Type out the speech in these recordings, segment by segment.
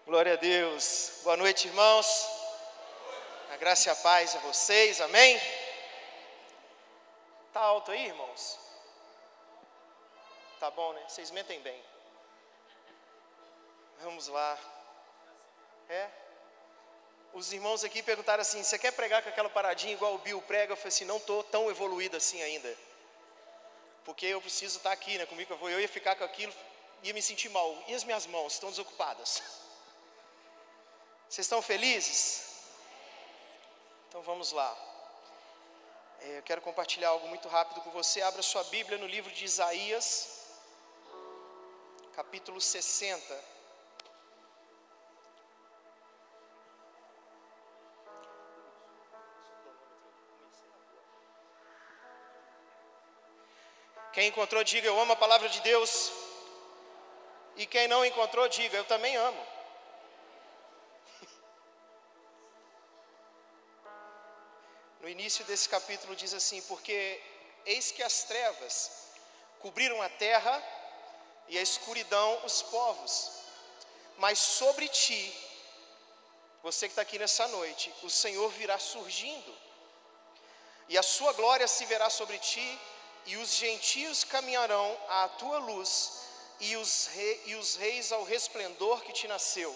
Glória a Deus. Boa noite, irmãos. A graça e a paz a vocês, amém? Tá alto aí, irmãos? Tá bom, né? Vocês mentem bem. Vamos lá. Os irmãos aqui perguntaram assim: você quer pregar com aquela paradinha igual o Bill prega? Eu falei assim: não estou tão evoluído assim ainda. Porque eu preciso estar aqui, né? Comigo eu ia ficar com aquilo, ia me sentir mal. E as minhas mãos estão desocupadas? Vocês estão felizes? Então vamos lá. Eu quero compartilhar algo muito rápido com você. Abra sua Bíblia no livro de Isaías, capítulo 60. Quem encontrou, diga: eu amo a palavra de Deus. E quem não encontrou, diga: eu também amo. No início desse capítulo diz assim: porque eis que as trevas cobriram a terra e a escuridão os povos, mas sobre ti, você que está aqui nessa noite, o Senhor virá surgindo, e a sua glória se verá sobre ti, e os gentios caminharão à tua luz, e os reis ao resplendor que te nasceu.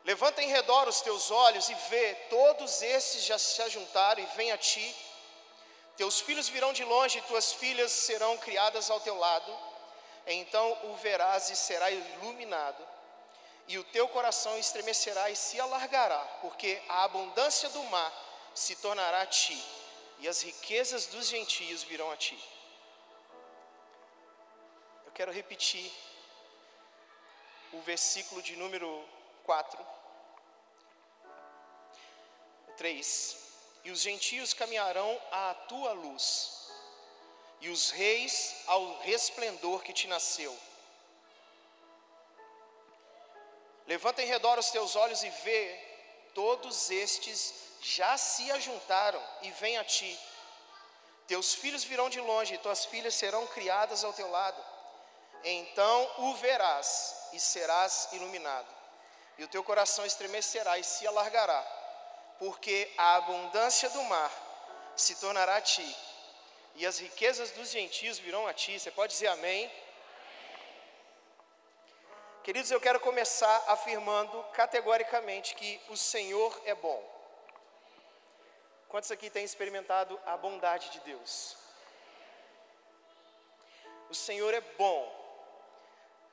Levanta em redor os teus olhos e vê, todos esses já se ajuntaram e vêm a ti. Teus filhos virão de longe e tuas filhas serão criadas ao teu lado. Então o verás e será iluminado, e o teu coração estremecerá e se alargará, porque a abundância do mar se tornará a ti, e as riquezas dos gentios virão a ti. Eu quero repetir o versículo de número 3. E os gentios caminharão à tua luz, e os reis ao resplendor que te nasceu. Levanta em redor os teus olhos e vê, todos estes já se ajuntaram e vêm a ti. Teus filhos virão de longe e tuas filhas serão criadas ao teu lado. Então o verás e serás iluminado, e o teu coração estremecerá e se alargará, porque a abundância do mar se tornará a ti, e as riquezas dos gentios virão a ti. Você pode dizer amém? Queridos, eu quero começar afirmando categoricamente que o Senhor é bom. Quantos aqui têm experimentado a bondade de Deus? O Senhor é bom,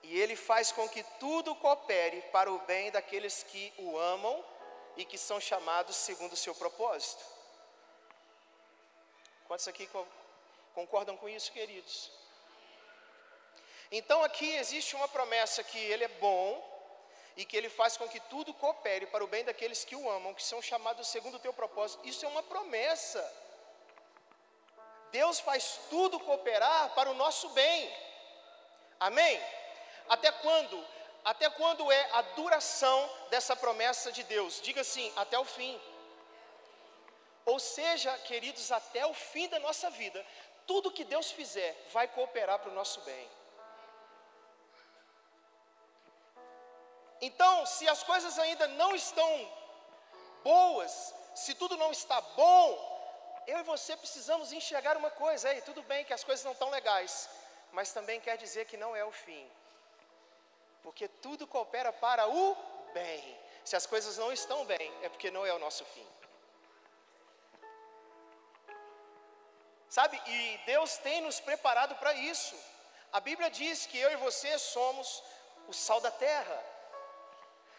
e Ele faz com que tudo coopere para o bem daqueles que o amam e que são chamados segundo o seu propósito. Quantos aqui concordam com isso, queridos? Então aqui existe uma promessa que Ele é bom e que Ele faz com que tudo coopere para o bem daqueles que o amam, que são chamados segundo o teu propósito. Isso é uma promessa. Deus faz tudo cooperar para o nosso bem. Amém? Até quando? Até quando é a duração dessa promessa de Deus? Diga assim: até o fim. Ou seja, queridos, até o fim da nossa vida, tudo que Deus fizer vai cooperar para o nosso bem. Então, se as coisas ainda não estão boas, se tudo não está bom, eu e você precisamos enxergar uma coisa: ei, tudo bem que as coisas não estão legais, mas também quer dizer que não é o fim. Porque tudo coopera para o bem. Se as coisas não estão bem, é porque não é o nosso fim. Sabe, e Deus tem nos preparado para isso. A Bíblia diz que eu e você somos o sal da terra.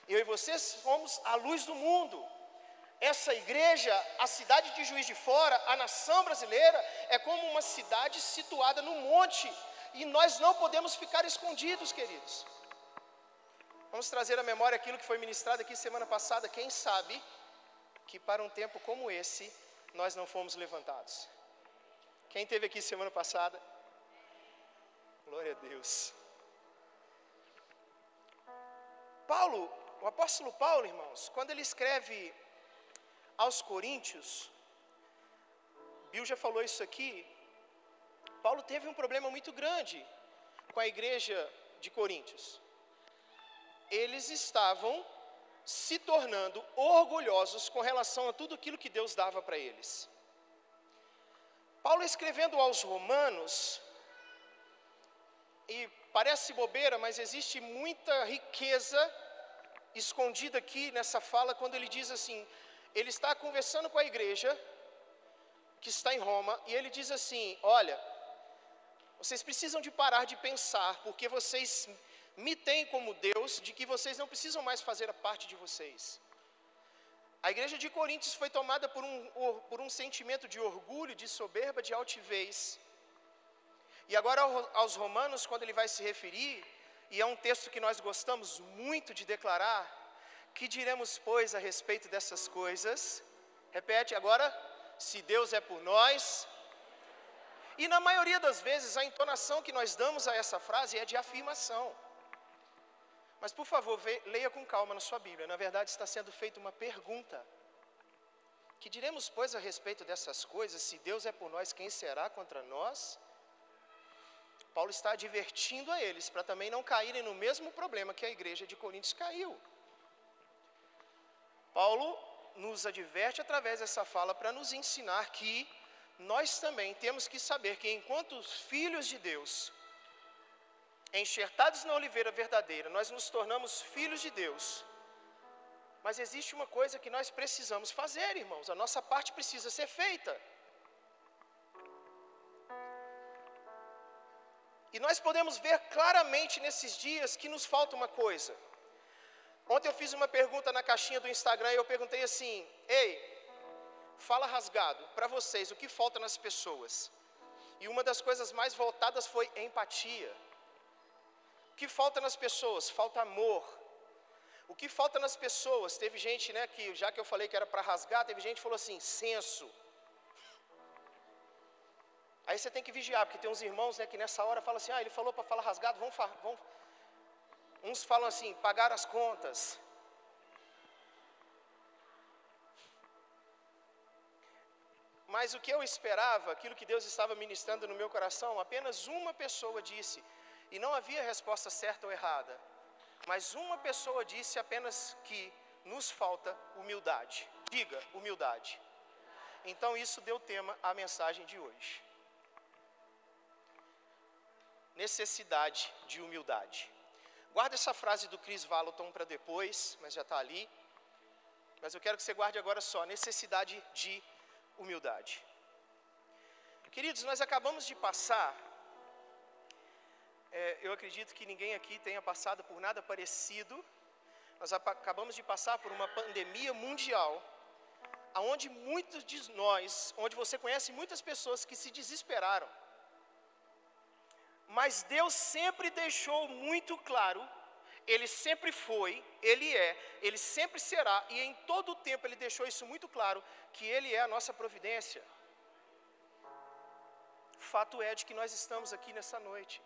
Eu e você somos a luz do mundo. Essa igreja, a cidade de Juiz de Fora, a nação brasileira, é como uma cidade situada no monte. E nós não podemos ficar escondidos, queridos. Vamos trazer à memória aquilo que foi ministrado aqui semana passada. Quem sabe que para um tempo como esse, nós não fomos levantados? Quem esteve aqui semana passada? Glória a Deus. Paulo, o apóstolo Paulo, irmãos, quando ele escreve aos Coríntios, Bill já falou isso aqui, Paulo teve um problema muito grande com a igreja de Coríntios. eles estavam se tornando orgulhosos com relação a tudo aquilo que Deus dava para eles. Paulo escrevendo aos Romanos, e parece bobeira, mas existe muita riqueza escondida aqui nessa fala, quando ele diz assim, ele está conversando com a igreja que está em Roma, e ele diz assim, olha, vocês precisam de parar de pensar, porque vocês me têm como Deus, de que vocês não precisam mais fazer a parte de vocês. A igreja de Coríntios foi tomada por um sentimento de orgulho, de soberba, de altivez. E agora aos Romanos, quando ele vai se referir, e é um texto que nós gostamos muito de declarar, que diremos, pois, a respeito dessas coisas? Repete agora, se Deus é por nós. E na maioria das vezes, a entonação que nós damos a essa frase é de afirmação. Mas, por favor, leia com calma na sua Bíblia. Na verdade, está sendo feita uma pergunta. Que diremos, pois, a respeito dessas coisas? Se Deus é por nós, quem será contra nós? Paulo está advertindo a eles, para também não caírem no mesmo problema que a igreja de Coríntios caiu. Paulo nos adverte através dessa fala para nos ensinar que nós também temos que saber que enquanto filhos de Deus, enxertados na oliveira verdadeira, nós nos tornamos filhos de Deus. Mas existe uma coisa que nós precisamos fazer, irmãos, a nossa parte precisa ser feita. E nós podemos ver claramente nesses dias que nos falta uma coisa. Ontem eu fiz uma pergunta na caixinha do Instagram e eu perguntei assim, ei, fala rasgado, para vocês, o que falta nas pessoas? E uma das coisas mais voltadas foi empatia. O que falta nas pessoas? Falta amor. O que falta nas pessoas? Teve gente, né, que já que eu falei que era para rasgar, teve gente que falou assim, senso. Aí você tem que vigiar, porque tem uns irmãos, né, que nessa hora falam assim, ele falou para falar rasgado, vamos. Uns falam assim, pagar as contas. Mas o que eu esperava, aquilo que Deus estava ministrando no meu coração, apenas uma pessoa disse, e não havia resposta certa ou errada, mas uma pessoa disse apenas que nos falta humildade. Diga, humildade. Então isso deu tema à mensagem de hoje. Necessidade de humildade. Guarda essa frase do Chris Vallotton para depois, mas já está ali. Mas eu quero que você guarde agora só, necessidade de humildade. Queridos, nós acabamos de passar, eu acredito que ninguém aqui tenha passado por nada parecido. Nós acabamos de passar por uma pandemia mundial, onde muitos de nós, onde você conhece muitas pessoas que se desesperaram. Mas Deus sempre deixou muito claro, Ele sempre foi, Ele é, Ele sempre será, e em todo o tempo Ele deixou isso muito claro, que Ele é a nossa providência. Fato é de que nós estamos aqui nessa noite.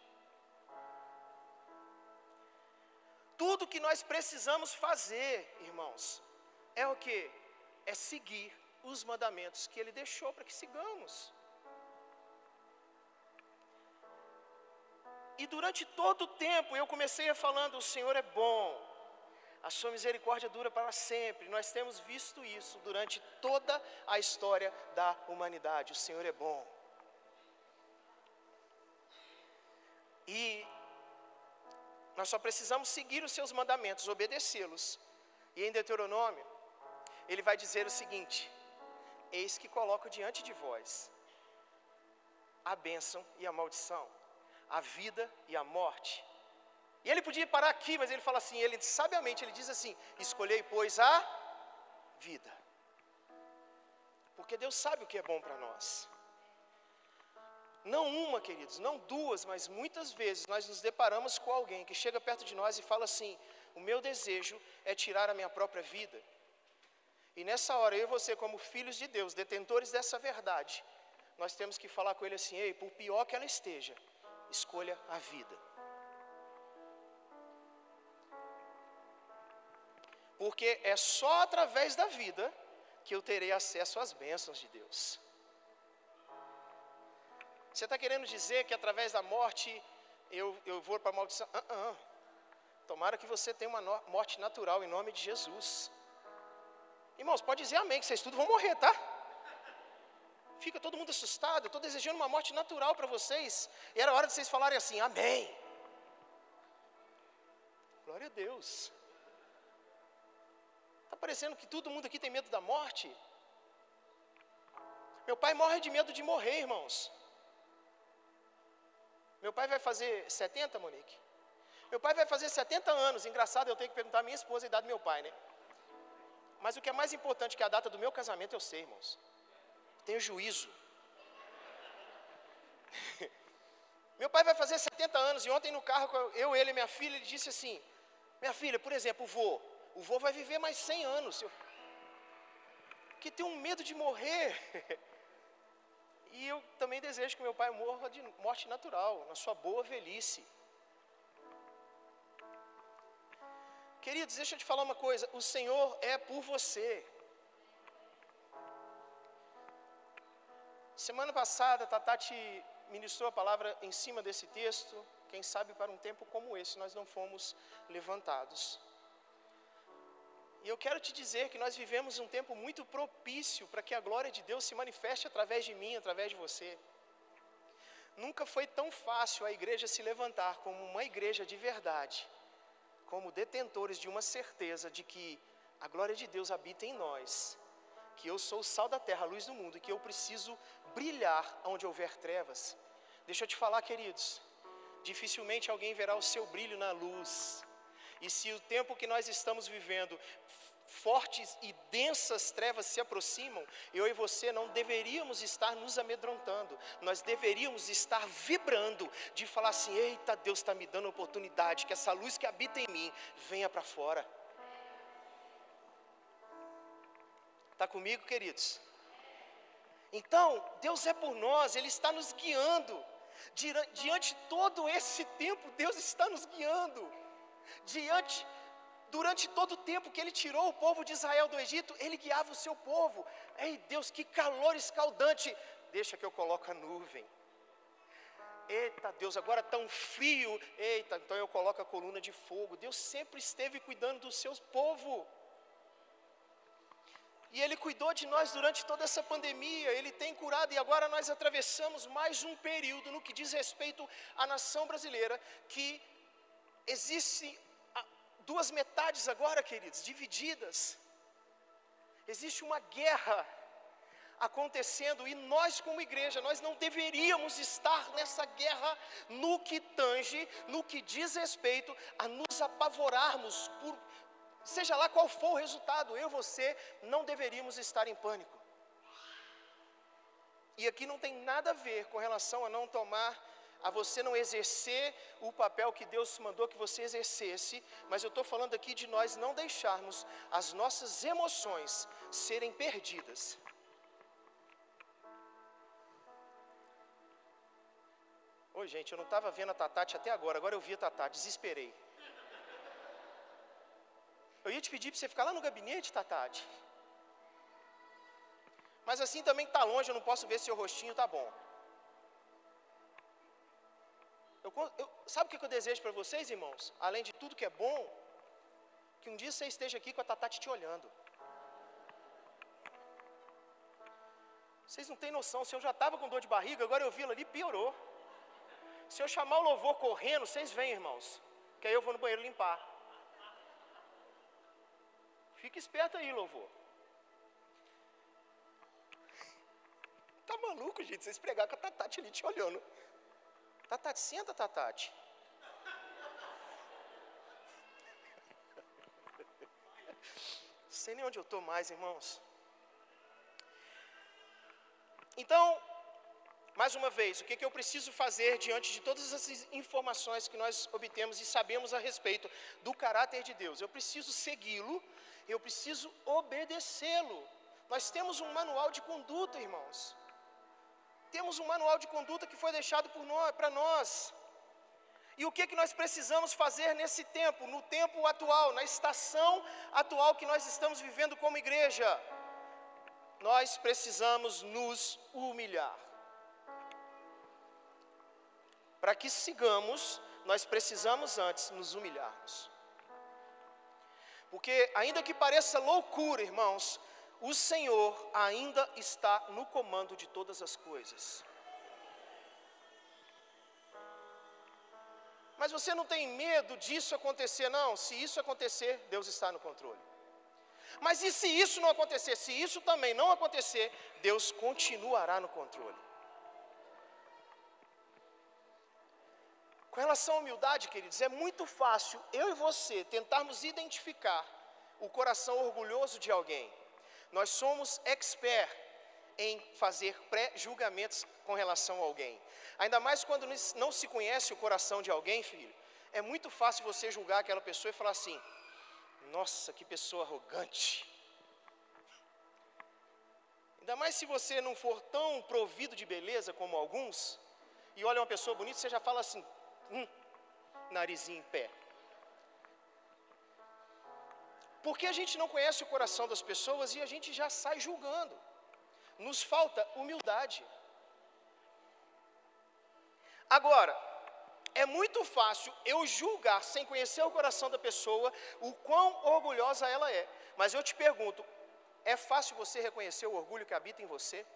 Tudo que nós precisamos fazer, irmãos, é o quê? É seguir os mandamentos que Ele deixou para que sigamos. E durante todo o tempo eu comecei falando, o Senhor é bom, a sua misericórdia dura para sempre. Nós temos visto isso durante toda a história da humanidade, o Senhor é bom. E nós só precisamos seguir os seus mandamentos, obedecê-los. E em Deuteronômio, ele vai dizer o seguinte, eis que coloco diante de vós a bênção e a maldição, a vida e a morte. E ele podia parar aqui, mas ele fala assim, ele sabiamente, ele diz assim, escolhei, pois, a vida. Porque Deus sabe o que é bom para nós. Não uma, queridos, não duas, mas muitas vezes nós nos deparamos com alguém que chega perto de nós e fala assim, o meu desejo é tirar a minha própria vida. E nessa hora, eu e você, como filhos de Deus, detentores dessa verdade, nós temos que falar com ele assim, ei, por pior que ela esteja, escolha a vida. Porque é só através da vida que eu terei acesso às bênçãos de Deus. Você está querendo dizer que através da morte eu vou para a maldição? Tomara que você tenha uma morte natural em nome de Jesus. Irmãos, pode dizer amém, que vocês tudo vão morrer, tá? Fica todo mundo assustado. Eu estou desejando uma morte natural para vocês. E era hora de vocês falarem assim, amém. Glória a Deus. Está parecendo que todo mundo aqui tem medo da morte? Meu pai morre de medo de morrer, irmãos. Meu pai vai fazer 70, Monique? Meu pai vai fazer 70 anos. Engraçado, eu tenho que perguntar à minha esposa a idade do meu pai, né? Mas o que é mais importante que a data do meu casamento, eu sei, irmãos. Tenho juízo. Meu pai vai fazer 70 anos. E ontem no carro, eu, ele e minha filha, ele disse assim, minha filha, por exemplo, o vô vai viver mais 100 anos. Que tem um medo de morrer. E eu também desejo que meu pai morra de morte natural, na sua boa velhice. Queridos, deixa eu te falar uma coisa, o Senhor é por você. Semana passada, Tatati ministrou a palavra em cima desse texto. Quem sabe para um tempo como esse nós não fomos levantados. E eu quero te dizer que nós vivemos um tempo muito propício para que a glória de Deus se manifeste através de mim, através de você. Nunca foi tão fácil a igreja se levantar como uma igreja de verdade, como detentores de uma certeza de que a glória de Deus habita em nós, que eu sou o sal da terra, a luz do mundo, e que eu preciso brilhar onde houver trevas. Deixa eu te falar, queridos, dificilmente alguém verá o seu brilho na luz. E se o tempo que nós estamos vivendo, fortes e densas trevas se aproximam, eu e você não deveríamos estar nos amedrontando, nós deveríamos estar vibrando, de falar assim, eita, Deus está me dando oportunidade, que essa luz que habita em mim, venha para fora. Está comigo, queridos? Então, Deus é por nós, Ele está nos guiando, diante de todo esse tempo, Deus está nos guiando, durante todo o tempo que Ele tirou o povo de Israel do Egito, Ele guiava o seu povo. Ei Deus, que calor escaldante, deixa que eu coloque a nuvem. Eita Deus, agora tão frio, eita, então eu coloco a coluna de fogo. Deus sempre esteve cuidando do seu povo. E Ele cuidou de nós durante toda essa pandemia, Ele tem curado, e agora nós atravessamos mais um período no que diz respeito à nação brasileira, que existe duas metades agora, queridos, divididas. Existe uma guerra acontecendo, e nós como igreja, nós não deveríamos estar nessa guerra no que tange, no que diz respeito a nos apavorarmos, seja lá qual for o resultado, eu e você não deveríamos estar em pânico. E aqui não tem nada a ver com relação a você não exercer o papel que Deus mandou que você exercesse, mas eu estou falando aqui de nós não deixarmos as nossas emoções serem perdidas. Oi gente, eu não estava vendo a Tatati até agora eu vi a Tatati, desesperei. Eu ia te pedir para você ficar lá no gabinete, Tatati. Mas assim também está longe, eu não posso ver seu rostinho, tá bom. Sabe o que eu desejo para vocês, irmãos? Além de tudo que é bom, que um dia você esteja aqui com a Tatati te olhando. Vocês não têm noção, se eu já estava com dor de barriga, agora eu vi ela ali, piorou. Se eu chamar o louvor correndo, vocês vêm, irmãos, que aí eu vou no banheiro limpar. Fica esperto aí, louvor. Tá maluco, gente, vocês pregaram com a Tatati ali te olhando. Tatati, senta, Tatati. Não sei nem onde eu estou mais, irmãos. Então, mais uma vez, o que eu preciso fazer diante de todas essas informações que nós obtemos e sabemos a respeito do caráter de Deus? Eu preciso segui-lo, eu preciso obedecê-lo. Nós temos um manual de conduta, irmãos. Temos um manual de conduta que foi deixado para nós. E o que nós precisamos fazer nesse tempo, no tempo atual, na estação atual que nós estamos vivendo como igreja? Nós precisamos nos humilhar. Para que sigamos, nós precisamos antes nos humilharmos. Porque ainda que pareça loucura, irmãos, o Senhor ainda está no comando de todas as coisas. Mas você não tem medo disso acontecer, não? Se isso acontecer, Deus está no controle. Mas e se isso não acontecer? Se isso também não acontecer, Deus continuará no controle. Com relação à humildade, queridos, é muito fácil eu e você tentarmos identificar o coração orgulhoso de alguém. Nós somos expert em fazer pré-julgamentos com relação a alguém. Ainda mais quando não se conhece o coração de alguém, filho. É muito fácil você julgar aquela pessoa e falar assim: nossa, que pessoa arrogante. Ainda mais se você não for tão provido de beleza como alguns, e olha uma pessoa bonita, você já fala assim, narizinho em pé. Porque a gente não conhece o coração das pessoas e a gente já sai julgando. Nos falta humildade. Agora, é muito fácil eu julgar, sem conhecer o coração da pessoa, o quão orgulhosa ela é. Mas eu te pergunto, é fácil você reconhecer o orgulho que habita em você?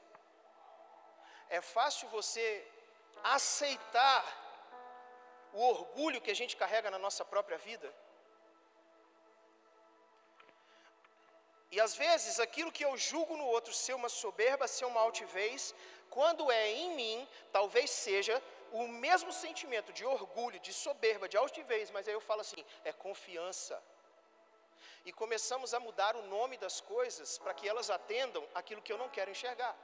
É fácil você aceitar o orgulho que a gente carrega na nossa própria vida? E às vezes, aquilo que eu julgo no outro ser uma soberba, ser uma altivez, quando é em mim, talvez seja o mesmo sentimento de orgulho, de soberba, de altivez, mas aí eu falo assim, é confiança. E começamos a mudar o nome das coisas para que elas atendam aquilo que eu não quero enxergar.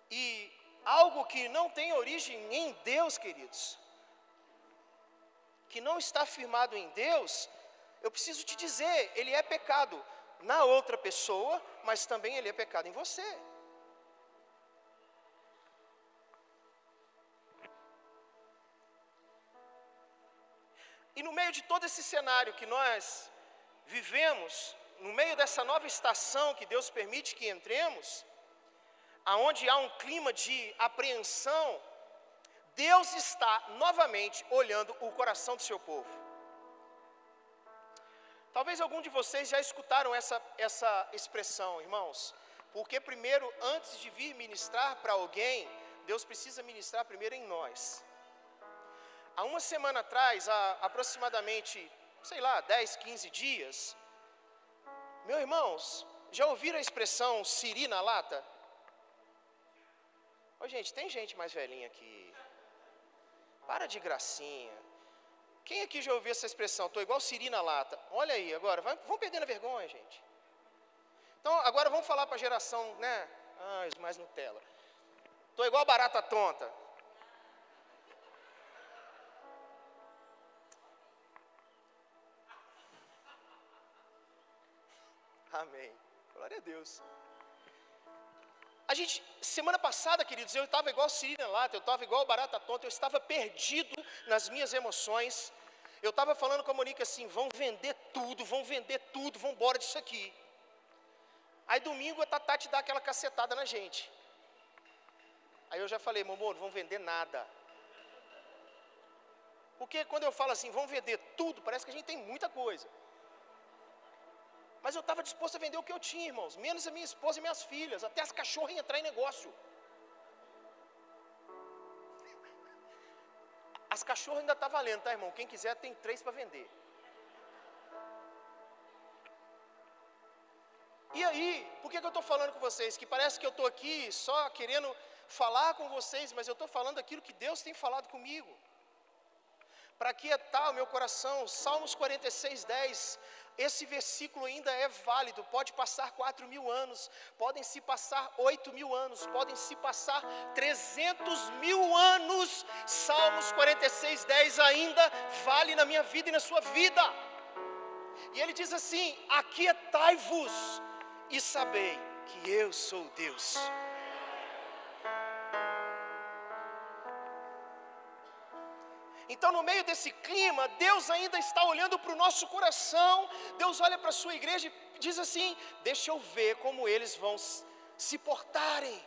E algo que não tem origem em Deus, queridos, que não está firmado em Deus, eu preciso te dizer, ele é pecado na outra pessoa, mas também ele é pecado em você. E no meio de todo esse cenário que nós vivemos, no meio dessa nova estação que Deus permite que entremos, aonde há um clima de apreensão, Deus está novamente olhando o coração do seu povo. Talvez algum de vocês já escutaram essa expressão, irmãos, porque primeiro, antes de vir ministrar para alguém, Deus precisa ministrar primeiro em nós. Há uma semana atrás, há aproximadamente, 10, 15 dias, meus irmãos, já ouviram a expressão siri na lata? Ô gente, tem gente mais velhinha aqui. Para de gracinha. Quem aqui já ouviu essa expressão? Estou igual siri na lata. Olha aí agora, vamos perdendo a vergonha, gente. Então agora vamos falar para a geração, né? Os mais Nutella. Estou igual barata tonta. Amém. Glória a Deus. Semana passada, queridos, eu estava igual siri na lata, eu estava igual barata tonta, eu estava perdido nas minhas emoções. Eu estava falando com a Monique assim, vão vender tudo, vamos embora disso aqui. Aí domingo a Tatá te dá aquela cacetada na gente. Aí eu já falei, amor, não vão vender nada. Porque quando eu falo assim, vamos vender tudo, parece que a gente tem muita coisa. Mas eu estava disposto a vender o que eu tinha, irmãos, menos a minha esposa e minhas filhas, até as cachorras iam entrar em negócio. As cachorras ainda está valendo, tá, irmão? Quem quiser tem 3 para vender. E aí, por que eu estou falando com vocês? Que parece que eu estou aqui só querendo falar com vocês, mas eu estou falando aquilo que Deus tem falado comigo. Para aquietar o meu coração, Salmos 46, 10, esse versículo ainda é válido, pode passar 4.000 anos, podem se passar 8.000 anos, podem se passar 300.000 anos, Salmos 46, 10 ainda vale na minha vida e na sua vida. E ele diz assim, aquietai-vos e sabei que eu sou Deus. Então, no meio desse clima, Deus ainda está olhando para o nosso coração. Deus olha para a sua igreja e diz assim, deixa eu ver como eles vão se portarem.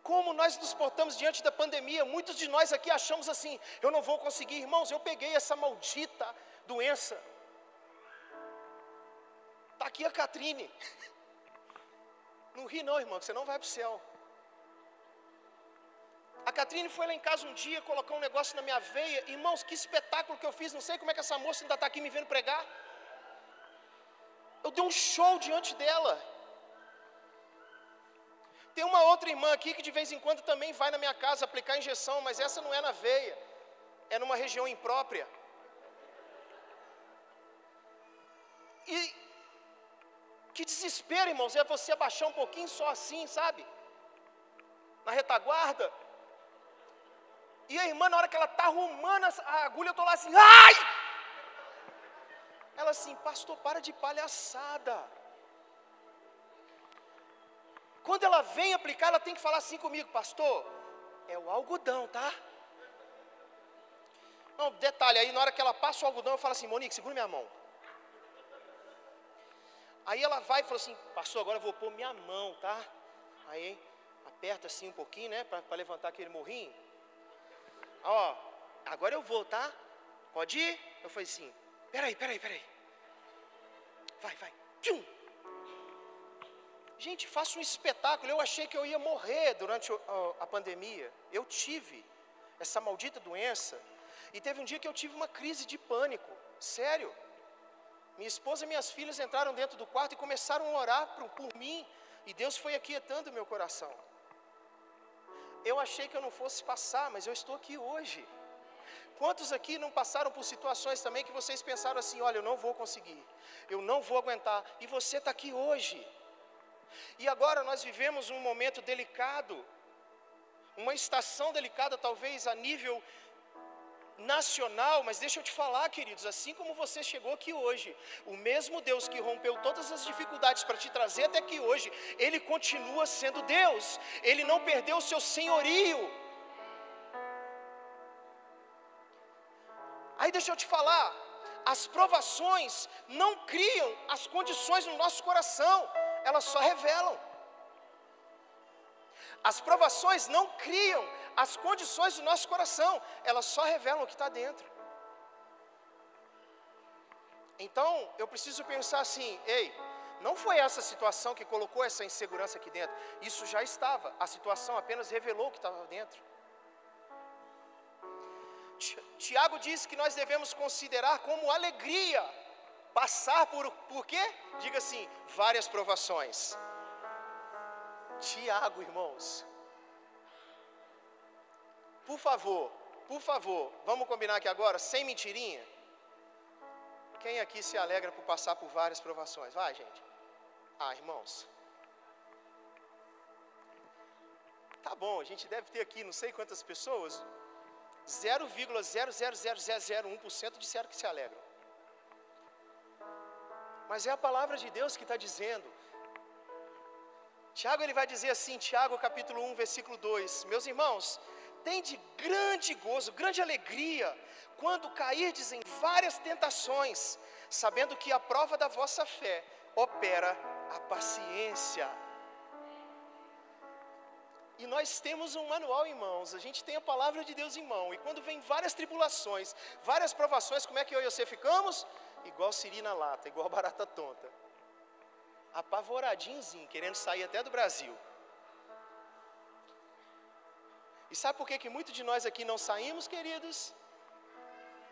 Como nós nos portamos diante da pandemia? Muitos de nós aqui achamos assim: eu não vou conseguir. Irmãos, eu peguei essa maldita doença. Está aqui a Catrine. Não ri não, irmão, que você não vai para o céu. A Catrine foi lá em casa um dia, colocou um negócio na minha veia. Irmãos, que espetáculo que eu fiz. Não sei como é que essa moça ainda está aqui me vendo pregar. Eu dei um show diante dela. Tem uma outra irmã aqui que de vez em quando também vai na minha casa aplicar injeção, mas essa não é na veia, é numa região imprópria. E que desespero, irmãos, é você abaixar um pouquinho só assim, sabe? Na retaguarda. E a irmã, na hora que ela está arrumando a agulha, eu estou lá assim, ai! Ela assim, pastor, para de palhaçada. Quando ela vem aplicar, ela tem que falar assim comigo, pastor, é o algodão, tá? Não, detalhe, aí na hora que ela passa o algodão, eu falo assim, Monique, segura minha mão. Aí ela vai e fala assim, pastor, agora eu vou pôr minha mão, tá? Aí aperta assim um pouquinho, né, para levantar aquele morrinho. Ó, agora eu vou, tá? Pode ir? Eu falei assim, peraí. Vai. Tchum! Gente, faça um espetáculo. Eu achei que eu ia morrer durante a pandemia. Eu tive essa maldita doença. E teve um dia que eu tive uma crise de pânico. Sério. Minha esposa e minhas filhas entraram dentro do quarto e começaram a orar por mim. E Deus foi aquietando o meu coração. Eu achei que eu não fosse passar, mas eu estou aqui hoje. Quantos aqui não passaram por situações também que vocês pensaram assim, olha, eu não vou conseguir, eu não vou aguentar, e você está aqui hoje. E agora nós vivemos um momento delicado, uma estação delicada talvez a nível nacional, mas deixa eu te falar, queridos, assim como você chegou aqui hoje, o mesmo Deus que rompeu todas as dificuldades para te trazer até aqui hoje, Ele continua sendo Deus, Ele não perdeu o seu senhorio. Aí deixa eu te falar, as provações não criam as condições no nosso coração, elas só revelam. As provações não criam as condições do nosso coração, elas só revelam o que está dentro. Então, eu preciso pensar assim, ei, não foi essa situação que colocou essa insegurança aqui dentro, isso já estava, a situação apenas revelou o que estava dentro. Tiago diz que nós devemos considerar como alegria passar por quê? Diga assim, várias provações. Tiago, irmãos, por favor, vamos combinar aqui agora, sem mentirinha. Quem aqui se alegra por passar por várias provações? Vai, gente. Irmãos, tá bom, a gente deve ter aqui não sei quantas pessoas, 0,00001% disseram que se alegram. Mas é a palavra de Deus que está dizendo. Tiago ele vai dizer assim, Tiago capítulo 1, versículo 2, meus irmãos, tende grande gozo, grande alegria, quando cairdes em várias tentações, sabendo que a prova da vossa fé opera a paciência. E nós temos um manual em mãos, a gente tem a palavra de Deus em mão, e quando vem várias tribulações, várias provações, como é que eu e você ficamos? Igual siri na lata, igual barata tonta, apavoradinhozinho, querendo sair até do Brasil. E sabe por que muitos de nós aqui não saímos, queridos?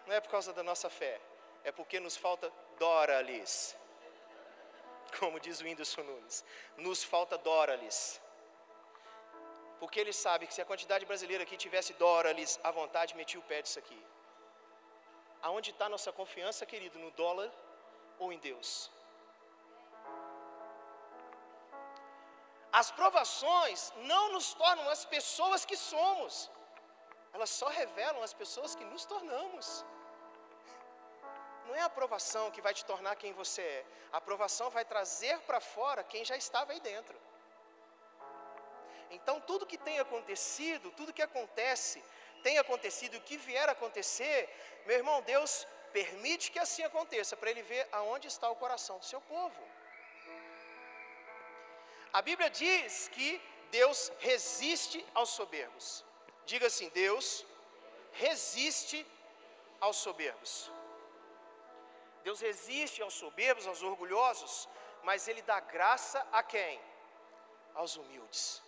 Não é por causa da nossa fé, é porque nos falta dóralis, como diz o Whindersson Nunes, nos falta dóralis. Porque ele sabe que se a quantidade brasileira aqui tivesse dólares à vontade, metia o pé disso aqui. Aonde está nossa confiança, querido? No dólar ou em Deus? As provações não nos tornam as pessoas que somos. Elas só revelam as pessoas que nos tornamos. Não é a aprovação que vai te tornar quem você é. A aprovação vai trazer para fora quem já estava aí dentro. Então tudo que tem acontecido, tudo que acontece, tem acontecido e o que vier a acontecer, meu irmão, Deus permite que assim aconteça, para Ele ver aonde está o coração do seu povo. A Bíblia diz que Deus resiste aos soberbos. Diga assim: Deus resiste aos soberbos. Deus resiste aos soberbos, aos orgulhosos, mas Ele dá graça a quem? Aos humildes.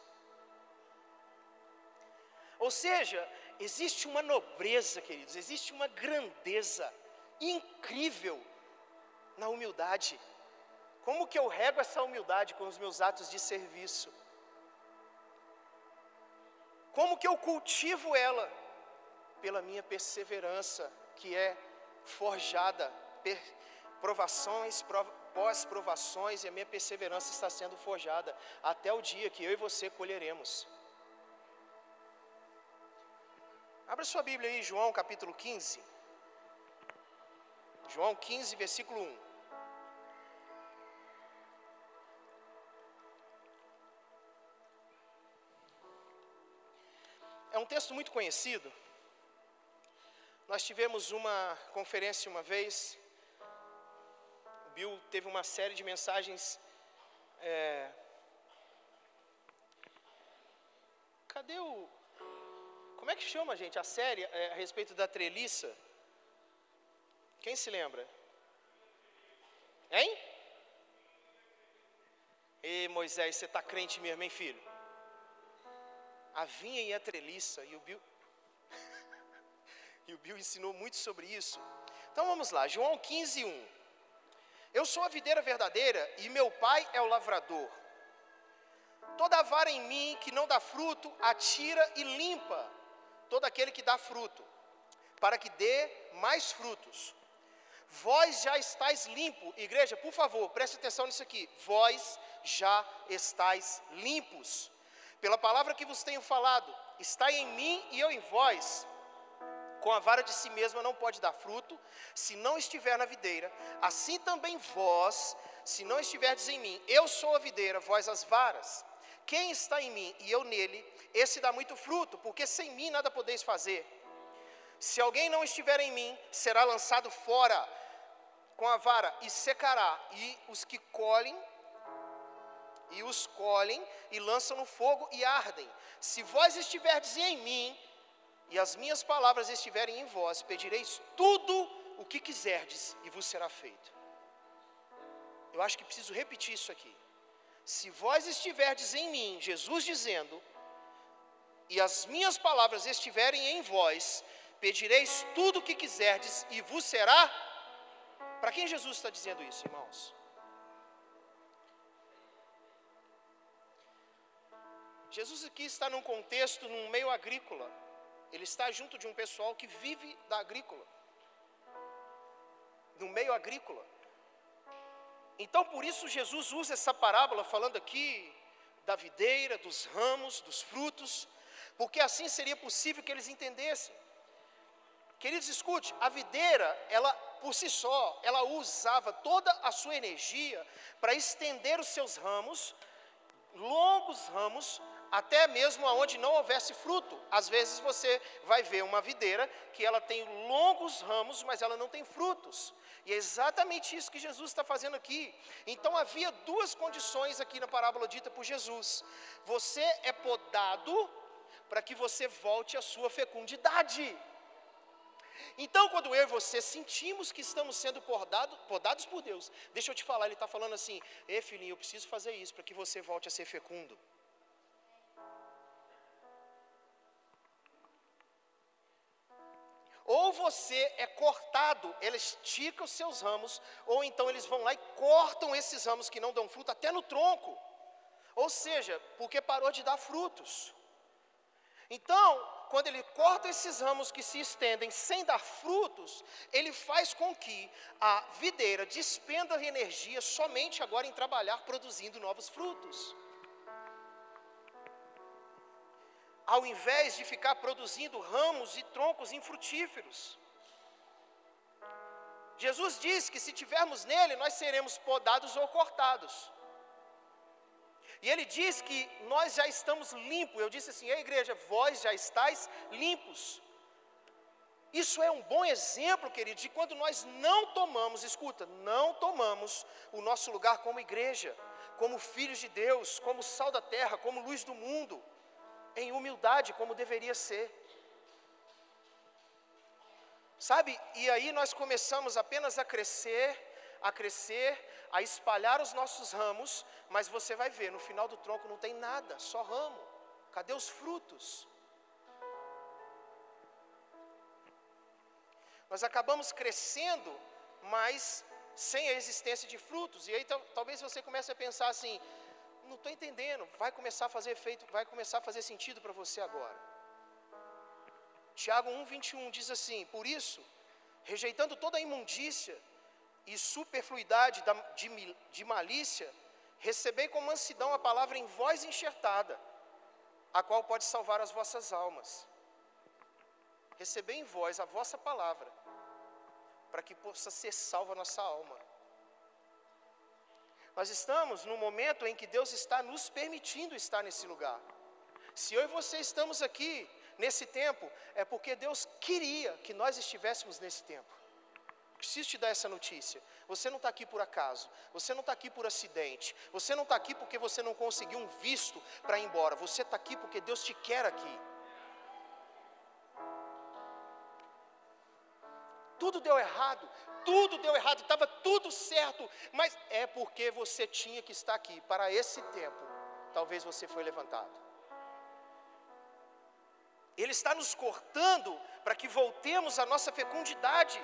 Ou seja, existe uma nobreza, queridos, existe uma grandeza incrível na humildade. Como que eu rego essa humildade com os meus atos de serviço? Como que eu cultivo ela? Pela minha perseverança, que é forjada, provações, pós-provações, e a minha perseverança está sendo forjada, até o dia que eu e você colheremos. Abra sua Bíblia aí, João capítulo 15. João 15, versículo 1. É um texto muito conhecido. Nós tivemos uma conferência uma vez. O Bill teve uma série de mensagens. Cadê o... Como é que chama, gente, a série a respeito da treliça? Quem se lembra? Hein? Ei, Moisés, você está crente mesmo, hein, filho? A vinha e a treliça, e o Bill ensinou muito sobre isso. Então vamos lá, João 15, 1. Eu sou a videira verdadeira e meu pai é o lavrador. Toda vara em mim que não dá fruto, atira e limpa todo aquele que dá fruto, para que dê mais frutos. Vós já estáis limpo, igreja, por favor, preste atenção nisso aqui. Vós já estáis limpos, pela palavra que vos tenho falado. Está em mim e eu em vós. Com a vara de si mesma não pode dar fruto, se não estiver na videira. Assim também vós, se não estiverdes em mim. Eu sou a videira, vós as varas. Quem está em mim e eu nele, esse dá muito fruto, porque sem mim nada podeis fazer. Se alguém não estiver em mim, será lançado fora com a vara e secará. E os que colhem, e lançam no fogo e ardem. Se vós estiverdes em mim, e as minhas palavras estiverem em vós, pedireis tudo o que quiserdes, e vos será feito. Eu acho que preciso repetir isso aqui. Se vós estiverdes em mim, Jesus dizendo, e as minhas palavras estiverem em vós, pedireis tudo o que quiserdes, e vos será. Para quem Jesus está dizendo isso, irmãos? Jesus aqui está num contexto, num meio agrícola. Ele está junto de um pessoal que vive da agrícola, no meio agrícola. Então, por isso, Jesus usa essa parábola, falando aqui da videira, dos ramos, dos frutos, porque assim seria possível que eles entendessem. Queridos, escute, a videira, ela por si só, ela usava toda a sua energia para estender os seus ramos, longos ramos, até mesmo aonde não houvesse fruto. Às vezes você vai ver uma videira que ela tem longos ramos, mas ela não tem frutos. E é exatamente isso que Jesus está fazendo aqui. Então havia duas condições aqui na parábola dita por Jesus. Você é podado para que você volte à sua fecundidade. Então, quando eu e você sentimos que estamos sendo podados por Deus, deixa eu te falar, Ele está falando assim: ei, filhinho, eu preciso fazer isso para que você volte a ser fecundo. Ou você é cortado, ele estica os seus ramos, ou então eles vão lá e cortam esses ramos que não dão fruto até no tronco. Ou seja, porque parou de dar frutos. Então, quando ele corta esses ramos que se estendem sem dar frutos, ele faz com que a videira despenda energia somente agora em trabalhar produzindo novos frutos. Ao invés de ficar produzindo ramos e troncos infrutíferos. Jesus diz que se tivermos nele, nós seremos podados ou cortados. E ele diz que nós já estamos limpos. Eu disse assim: ei, igreja, vós já estáis limpos. Isso é um bom exemplo, querido, de quando nós não tomamos, escuta, não tomamos o nosso lugar como igreja, como filhos de Deus, como sal da terra, como luz do mundo, em humildade, como deveria ser. Sabe, e aí nós começamos apenas a crescer, a espalhar os nossos ramos, mas você vai ver, no final do tronco não tem nada, só ramo. Cadê os frutos? Nós acabamos crescendo, mas sem a existência de frutos. E aí talvez você comece a pensar assim, não estou entendendo, vai começar a fazer efeito, vai começar a fazer sentido para você agora. Tiago 1:21 diz assim: por isso, rejeitando toda a imundícia e superfluidade de malícia, recebei com mansidão a palavra em vós enxertada, a qual pode salvar as vossas almas. Recebei em vós a vossa palavra, para que possa ser salva a nossa alma. Nós estamos num momento em que Deus está nos permitindo estar nesse lugar. Se eu e você estamos aqui nesse tempo, é porque Deus queria que nós estivéssemos nesse tempo. Preciso te dar essa notícia. Você não está aqui por acaso, você não está aqui por acidente, você não está aqui porque você não conseguiu um visto para ir embora, você está aqui porque Deus te quer aqui. Tudo deu errado, estava tudo certo, mas é porque você tinha que estar aqui. Para esse tempo, talvez você foi levantado. Ele está nos cortando para que voltemos à nossa fecundidade,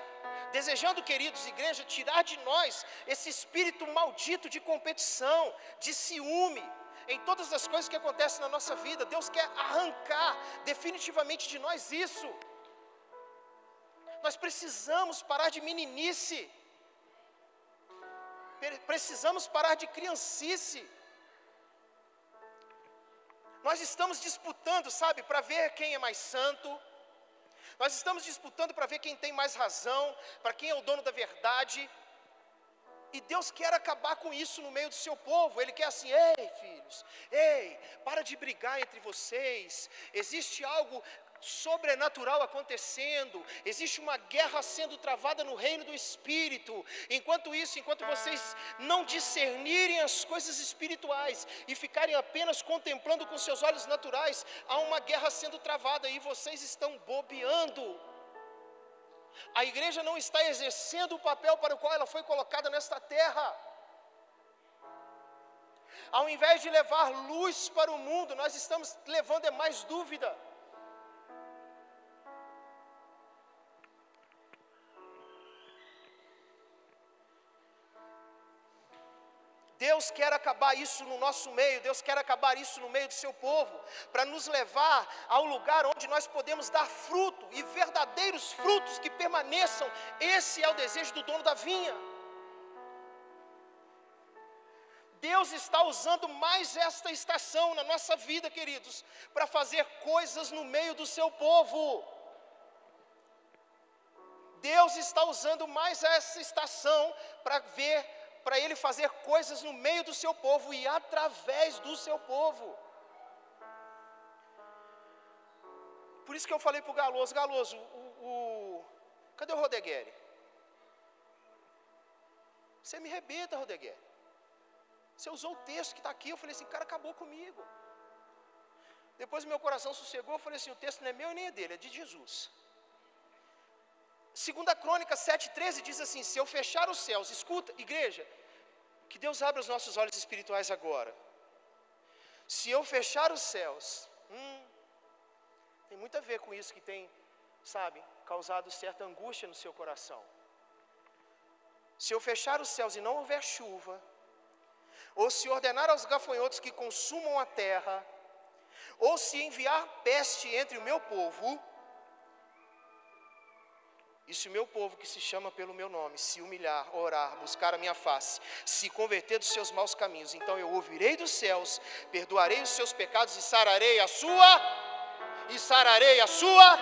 desejando, queridos, igreja, tirar de nós esse espírito maldito de competição, de ciúme, em todas as coisas que acontecem na nossa vida. Deus quer arrancar definitivamente de nós isso. Nós precisamos parar de meninice, precisamos parar de criancice. Nós estamos disputando, sabe, para ver quem é mais santo. Nós estamos disputando para ver quem tem mais razão, para quem é o dono da verdade. E Deus quer acabar com isso no meio do seu povo. Ele quer assim: ei filhos, ei, para de brigar entre vocês. Existe algo sobrenatural acontecendo, existe uma guerra sendo travada no reino do Espírito. Enquanto isso, enquanto vocês não discernirem as coisas espirituais e ficarem apenas contemplando com seus olhos naturais, há uma guerra sendo travada e vocês estão bobeando. A igreja não está exercendo o papel para o qual ela foi colocada nesta terra. Ao invés de levar luz para o mundo, nós estamos levando mais dúvida. Deus quer acabar isso no nosso meio, Deus quer acabar isso no meio do seu povo, para nos levar ao lugar onde nós podemos dar fruto, e verdadeiros frutos que permaneçam. Esse é o desejo do dono da vinha. Deus está usando mais esta estação na nossa vida, queridos, para fazer coisas no meio do seu povo. Deus está usando mais essa estação para Ele fazer coisas no meio do seu povo e através do seu povo. Por isso que eu falei para o Galoso: Galoso, cadê o Rodegueri? Você me rebenta, Rodegueri. Você usou o texto que está aqui. Eu falei assim: cara, acabou comigo. Depois meu coração sossegou. Eu falei assim: o texto não é meu nem é dele, é de Jesus. 2 Crônicas 7:13 diz assim: se eu fechar os céus, escuta, igreja, que Deus abra os nossos olhos espirituais agora. Se eu fechar os céus, tem muito a ver com isso que tem, sabe, causado certa angústia no seu coração. Se eu fechar os céus e não houver chuva, ou se ordenar aos gafanhotos que consumam a terra, ou se enviar peste entre o meu povo, e se o meu povo que se chama pelo meu nome se humilhar, orar, buscar a minha face, se converter dos seus maus caminhos, então eu ouvirei dos céus, perdoarei os seus pecados e sararei a sua, e sararei a sua,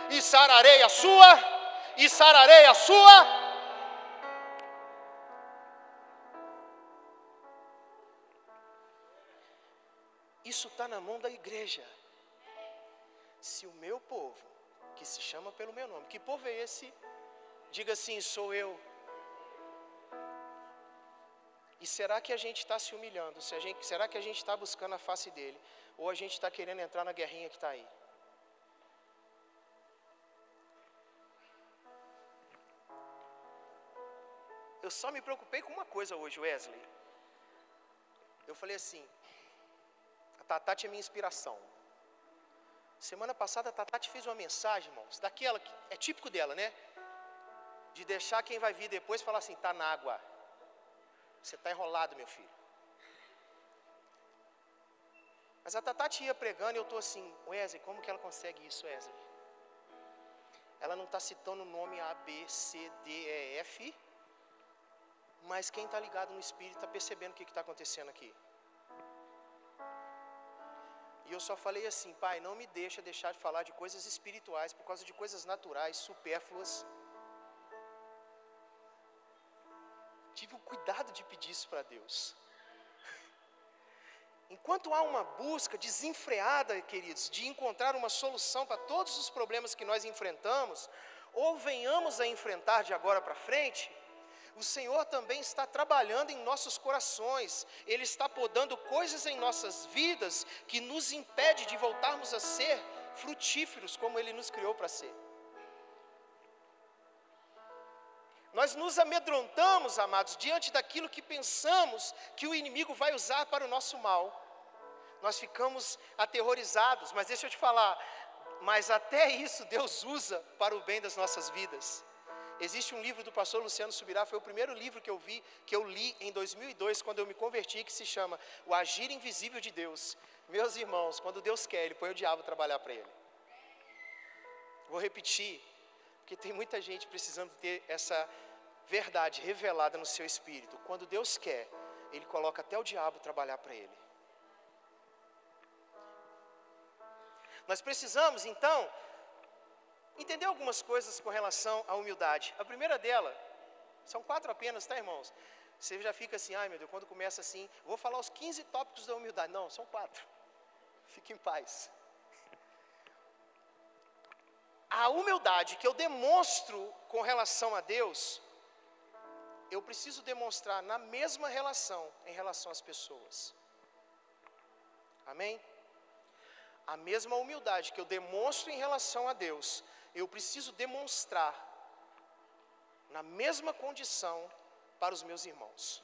e sararei a sua, e sararei a sua. Isso está na mão da igreja. Se o meu povo, que se chama pelo meu nome, que povo é esse? Diga assim: sou eu. E será que a gente está se humilhando? Será que a gente está buscando a face dele? Ou a gente está querendo entrar na guerrinha que está aí? Eu só me preocupei com uma coisa hoje, Wesley. Eu falei assim, a Tatá é minha inspiração. Semana passada a Tatá fez uma mensagem, irmãos, daquela que é típico dela, né? De deixar quem vai vir depois falar assim, tá na água. Você está enrolado, meu filho. Mas a Tatá ia pregando e eu estou assim, Wesley, como que ela consegue isso, Wesley? Ela não está citando o nome A, B, C, D, E, F, mas quem está ligado no Espírito está percebendo o que está acontecendo aqui. E eu só falei assim, Pai, não me deixa deixar de falar de coisas espirituais por causa de coisas naturais, supérfluas. Tive o cuidado de pedir isso para Deus. Enquanto há uma busca desenfreada, queridos, de encontrar uma solução para todos os problemas que nós enfrentamos, ou venhamos a enfrentar de agora para frente, o Senhor também está trabalhando em nossos corações. Ele está podando coisas em nossas vidas que nos impede de voltarmos a ser frutíferos como Ele nos criou para ser. Nós nos amedrontamos, amados, diante daquilo que pensamos que o inimigo vai usar para o nosso mal. Nós ficamos aterrorizados, mas deixa eu te falar, mas até isso Deus usa para o bem das nossas vidas. Existe um livro do pastor Luciano Subirá, foi o primeiro livro que eu li em 2002, quando eu me converti, que se chama O Agir Invisível de Deus. Meus irmãos, quando Deus quer, Ele põe o diabo trabalhar para Ele. Vou repetir, porque tem muita gente precisando ter essa verdade revelada no seu espírito. Quando Deus quer, Ele coloca até o diabo trabalhar para Ele. Nós precisamos, então, entender algumas coisas com relação à humildade. A primeira dela, são 4 apenas, tá, irmãos? Você já fica assim, ai meu Deus, quando começa assim, vou falar os 15 tópicos da humildade. Não, são 4. Fique em paz. A humildade que eu demonstro com relação a Deus, eu preciso demonstrar na mesma relação, em relação às pessoas. Amém? A mesma humildade que eu demonstro em relação a Deus, eu preciso demonstrar na mesma condição para os meus irmãos.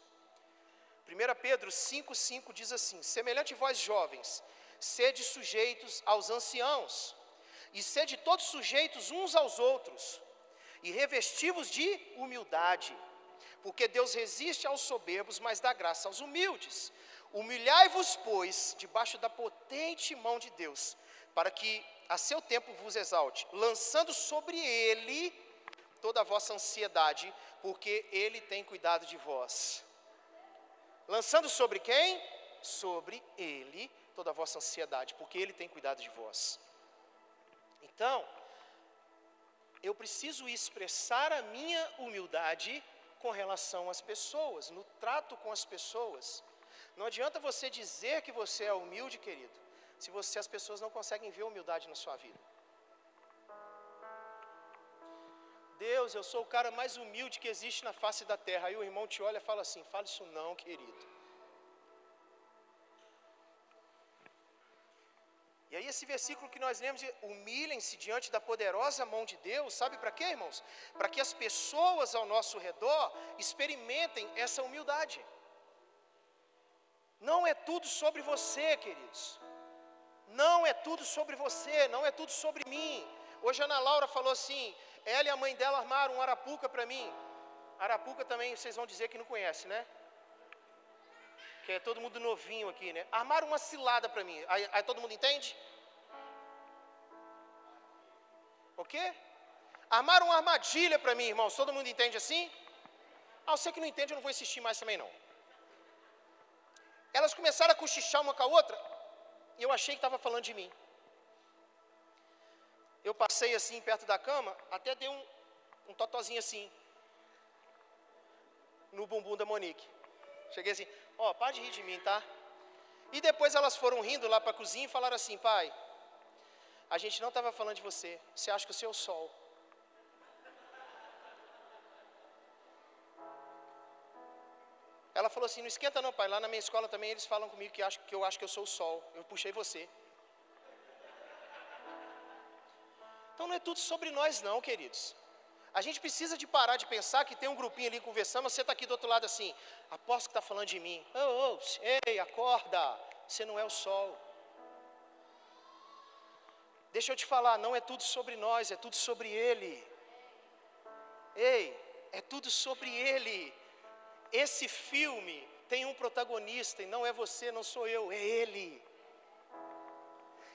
1 Pedro 5,5 diz assim: semelhante vós jovens, sede sujeitos aos anciãos, e sede todos sujeitos uns aos outros, e revesti-vos de humildade, porque Deus resiste aos soberbos, mas dá graça aos humildes. Humilhai-vos, pois, debaixo da potente mão de Deus, para que a seu tempo vos exalte, lançando sobre ele toda a vossa ansiedade, porque ele tem cuidado de vós. Lançando sobre quem? Sobre ele toda a vossa ansiedade, porque ele tem cuidado de vós. Então, eu preciso expressar a minha humildade com relação às pessoas, no trato com as pessoas. Não adianta você dizer que você é humilde, querido, se as pessoas não conseguem ver humildade na sua vida. Deus, eu sou o cara mais humilde que existe na face da terra. Aí o irmão te olha e fala assim, fala isso não, querido. E aí esse versículo que nós lemos, humilhem-se diante da poderosa mão de Deus, sabe para quê, irmãos? Para que as pessoas ao nosso redor experimentem essa humildade. Não é tudo sobre você, queridos. Não é tudo sobre você, não é tudo sobre mim. Hoje a Ana Laura falou assim, ela e a mãe dela armaram um arapuca para mim. Arapuca também vocês vão dizer que não conhece, né? Que é todo mundo novinho aqui, né? Armaram uma cilada para mim, aí todo mundo entende? O quê? Armaram uma armadilha para mim, irmãos, todo mundo entende assim? Você que não entende, eu não vou insistir mais também não. Elas começaram a cochichar uma com a outra, e eu achei que estava falando de mim. Eu passei assim perto da cama, até dei um totozinho assim, no bumbum da Monique. Cheguei assim, para de rir de mim, tá? E depois elas foram rindo lá para a cozinha e falaram assim, pai, a gente não estava falando de você, você acha que o seu sol. Ela falou assim, não esquenta não, pai, lá na minha escola também eles falam comigo que eu acho que eu sou o sol, eu puxei você. Então não é tudo sobre nós não, queridos. A gente precisa de parar de pensar que tem um grupinho ali conversando, você está aqui do outro lado assim, aposto que está falando de mim. Ei, acorda, você não é o sol. Deixa eu te falar, não é tudo sobre nós, é tudo sobre Ele. Ei, é tudo sobre Ele. Esse filme tem um protagonista e não é você, não sou eu, é Ele.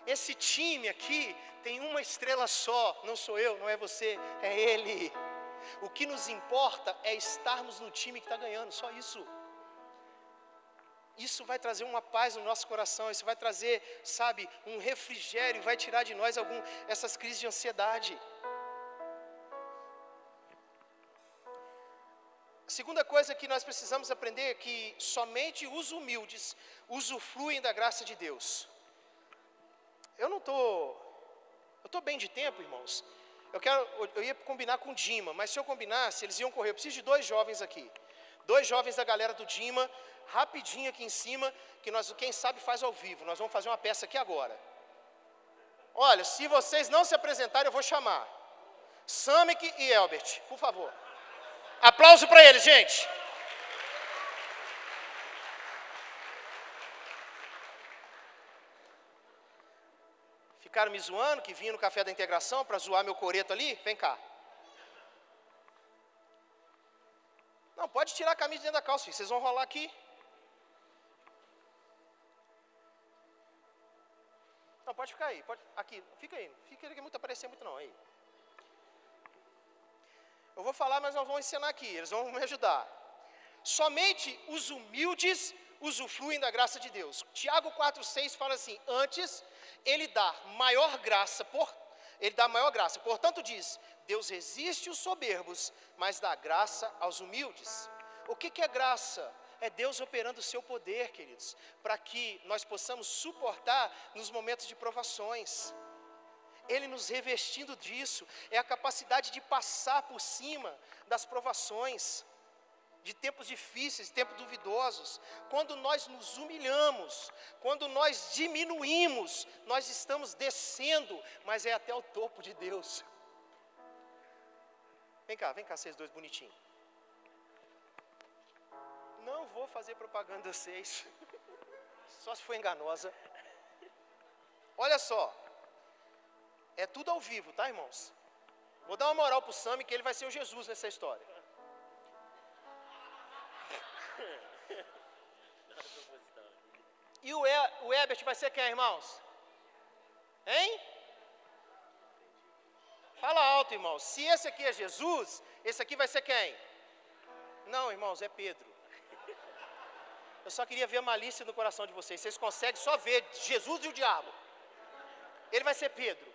Esse time aqui tem uma estrela só, não sou eu, não é você, é Ele. O que nos importa é estarmos no time que está ganhando, só isso. Isso vai trazer uma paz no nosso coração, isso vai trazer, sabe, um refrigério, vai tirar de nós essas crises de ansiedade. A segunda coisa que nós precisamos aprender é que somente os humildes usufruem da graça de Deus. Eu estou bem de tempo, irmãos. Eu ia combinar com o Dima, mas se eu combinasse, eles iam correr. Eu preciso de 2 jovens aqui. 2 jovens da galera do Dima, rapidinho aqui em cima, que nós, quem sabe, faz ao vivo. Nós vamos fazer uma peça aqui agora. Olha, se vocês não se apresentarem, eu vou chamar Samek e Elbert, por favor. Aplauso para eles, gente. Ficaram me zoando, que vinha no café da integração para zoar meu coreto ali? Vem cá. Não, pode tirar a camisa dentro da calça, filho. Vocês vão rolar aqui. Não, pode ficar aí. Aqui, fica aí. Fica aí, que muito aparecer muito não. Aí. Eu vou falar, mas nós vamos ensinar aqui. Eles vão me ajudar. Somente os humildes usufruem da graça de Deus. Tiago 4,6 fala assim, antes ele dá maior graça, portanto diz, Deus resiste os soberbos, mas dá graça aos humildes. O que é graça? É Deus operando o seu poder, queridos, para que nós possamos suportar nos momentos de provações. Ele nos revestindo disso, é a capacidade de passar por cima das provações, de tempos difíceis, tempos duvidosos. Quando nós nos humilhamos, quando nós diminuímos, nós estamos descendo, mas é até o topo de Deus. Vem cá vocês dois bonitinhos. Não vou fazer propaganda de vocês, só se for enganosa. Olha só, é tudo ao vivo, tá, irmãos? Vou dar uma moral pro Sami, que ele vai ser o Jesus nessa história. E o Ebert vai ser quem, irmãos? Hein? Fala alto, irmãos. Se esse aqui é Jesus, esse aqui vai ser quem? Não, irmãos, é Pedro. Eu só queria ver a malícia no coração de vocês. Vocês conseguem só ver Jesus e o diabo. Ele vai ser Pedro.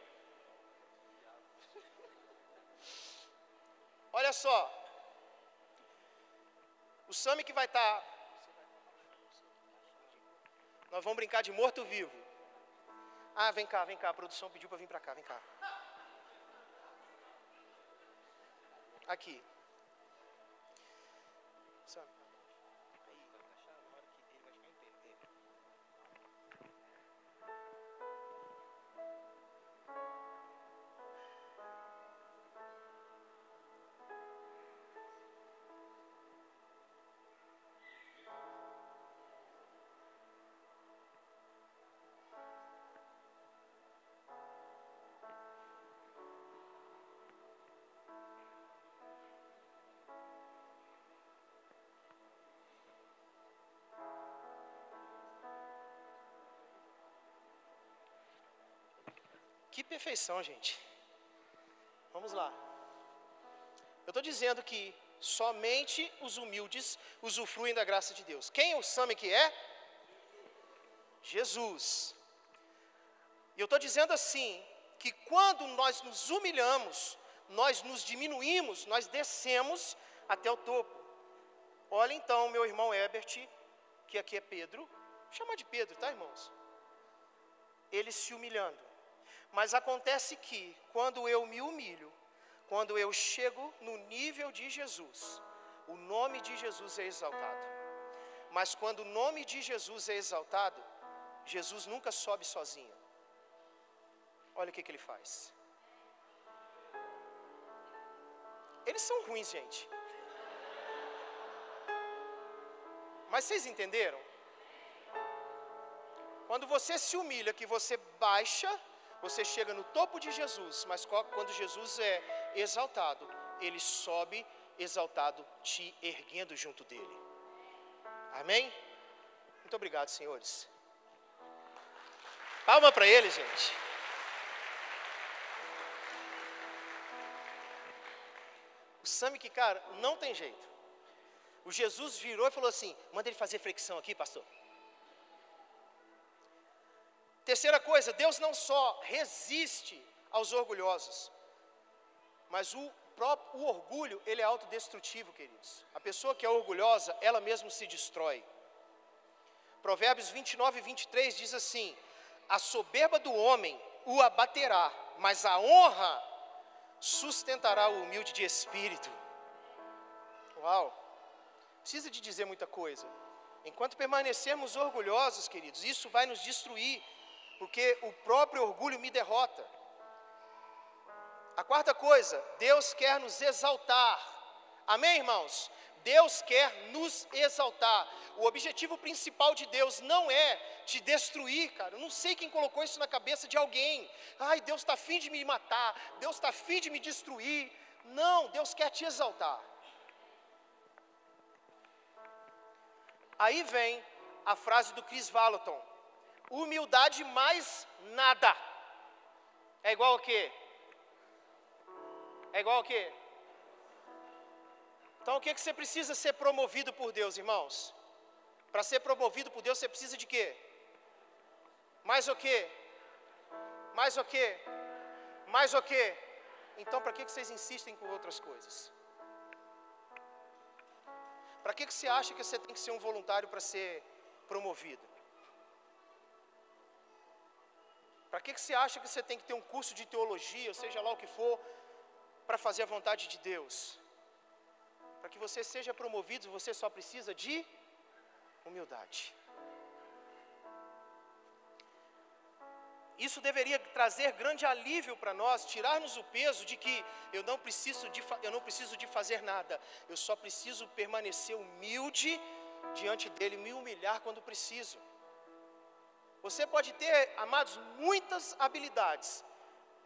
Olha só. O Sami que vai estar... Nós vamos brincar de morto-vivo. Ah, vem cá, a produção pediu para vir para cá, vem cá. Aqui. Sami. Que perfeição, gente. Vamos lá. Eu estou dizendo que somente os humildes usufruem da graça de Deus. Quem o Sami que é? Jesus. E eu estou dizendo assim, que quando nós nos humilhamos, nós nos diminuímos, nós descemos até o topo. Olha então, meu irmão Ebert, que aqui é Pedro. Vou chamar de Pedro, tá, irmãos? Ele se humilhando. Mas acontece que, quando eu me humilho, quando eu chego no nível de Jesus, o nome de Jesus é exaltado. Mas quando o nome de Jesus é exaltado, Jesus nunca sobe sozinho. Olha o que ele faz. Eles são ruins, gente. Mas vocês entenderam? Quando você se humilha, que você baixa, você chega no topo de Jesus. Mas quando Jesus é exaltado, ele sobe exaltado, te erguendo junto dele. Amém? Muito obrigado, senhores. Palma para ele, gente. O Sami que, cara, não tem jeito. O Jesus virou e falou assim: manda ele fazer flexão aqui, pastor. Terceira coisa, Deus não só resiste aos orgulhosos, mas o orgulho, ele é autodestrutivo, queridos. A pessoa que é orgulhosa, ela mesma se destrói. Provérbios 29 e 23 diz assim: a soberba do homem o abaterá, mas a honra sustentará o humilde de espírito. Uau! Precisa de dizer muita coisa. Enquanto permanecermos orgulhosos, queridos, isso vai nos destruir, porque o próprio orgulho me derrota. A quarta coisa, Deus quer nos exaltar. Amém, irmãos? Deus quer nos exaltar. O objetivo principal de Deus não é te destruir, cara. Eu não sei quem colocou isso na cabeça de alguém. Ai, Deus está afim de me matar. Deus está afim de me destruir. Não, Deus quer te exaltar. Aí vem a frase do Chris Vallotton: humildade mais nada. É igual ao quê? É igual ao quê? Então o que você precisa ser promovido por Deus, irmãos? Para ser promovido por Deus, você precisa de quê? Mais o quê? Mais o quê? Mais o quê? Então para que vocês insistem com outras coisas? Para que você acha que você tem que ser um voluntário para ser promovido? Para que você acha que você tem que ter um curso de teologia, ou seja lá o que for, para fazer a vontade de Deus? Para que você seja promovido, você só precisa de humildade. Isso deveria trazer grande alívio para nós, tirar-nos o peso de que eu não preciso de fazer nada. Eu só preciso permanecer humilde diante dele, me humilhar quando preciso. Você pode ter, amados, muitas habilidades,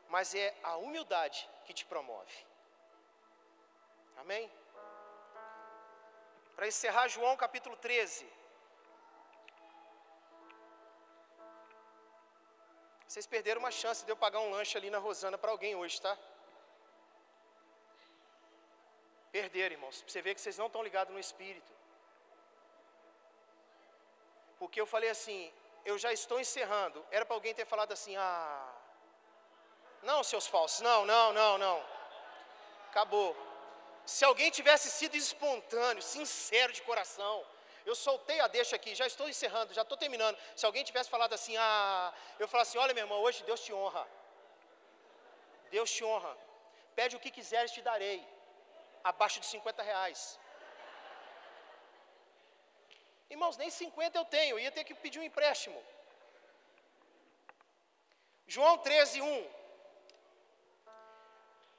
mas é a humildade que te promove. Amém? Para encerrar, João capítulo 13. Vocês perderam uma chance de eu pagar um lanche ali na Rosana para alguém hoje, tá? Perderam, irmãos. Você vê que vocês não estão ligados no Espírito. Porque eu falei assim, eu já estou encerrando. Era para alguém ter falado assim, não, seus falsos, não. Acabou. Se alguém tivesse sido espontâneo, sincero de coração, eu soltei a deixa aqui, já estou encerrando, já estou terminando. Se alguém tivesse falado assim, eu falo assim: olha, meu irmão, hoje Deus te honra. Deus te honra. Pede o que quiseres, te darei. Abaixo de R$50. Irmãos, nem 50 eu tenho, eu ia ter que pedir um empréstimo. João 13, 1.